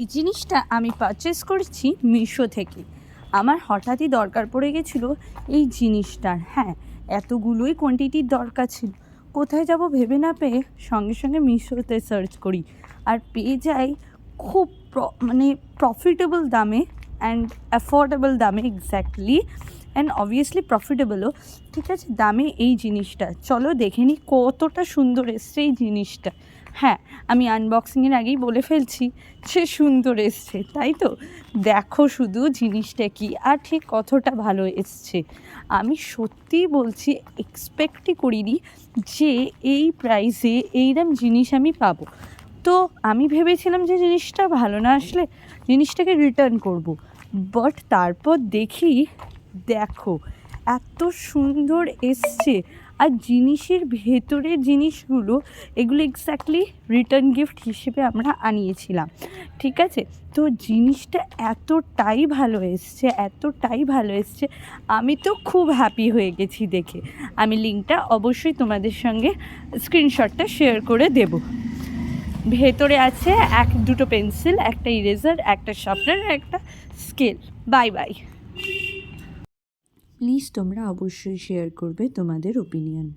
এই জিনিসটা আমি পারচেস করেছি মিশো থেকে। আমার হঠাৎই দরকার পড়ে গেছিলো এই জিনিসটার। হ্যাঁ, এতগুলোই কোয়ান্টিটির দরকার ছিল, কোথায় যাব ভেবে না পেয়ে সঙ্গে সঙ্গে মিশোতে সার্চ করি আর পেয়ে যাই খুব মানে প্রফিটেবল দামে অ্যান্ড অ্যাফোর্ডেবল দামে। এক্স্যাক্টলি, অ্যান্ড অবভিয়াসলি প্রফিটেবলও। ঠিক আছে, দামে এই জিনিসটা চলো দেখে নিই কতটা সুন্দর এসছে এই জিনিসটা। হ্যাঁ, আমি আনবক্সিংয়ের আগেই বলে ফেলছি সে সুন্দর এসছে, তাই তো? দেখো শুধু জিনিসটা কি আর ঠিক কতটা ভালো এসছে। আমি সত্যিই বলছি, এক্সপেক্টই করিনি যে এই প্রাইসে এইরকম জিনিস আমি পাবো। তো আমি ভেবেছিলাম যে জিনিসটা ভালো না আসলে জিনিসটাকে রিটার্ন করব, বাট তারপর দেখি দেখো এত সুন্দর এসছে। আর জিনিসের ভেতরের জিনিসগুলো এগুলো এক্স্যাক্টলি রিটার্ন গিফট হিসেবে আমরা আনিয়েছিলাম। ঠিক আছে, তো জিনিসটা এতটাই ভালো এসছে, এতটাই ভালো এসছে, আমি তো খুব হ্যাপি হয়ে গেছি দেখে। আমি লিঙ্কটা অবশ্যই তোমাদের সঙ্গে স্ক্রিনশটটা শেয়ার করে দেবো। ভেতরে আছে দুটো পেন্সিল, একটা ইরেজার, একটা শার্পনার, একটা স্কেল। Bye bye. প্লিজ তোমরা অবশ্যই শেয়ার করবে তোমাদের ওপিনিয়ন।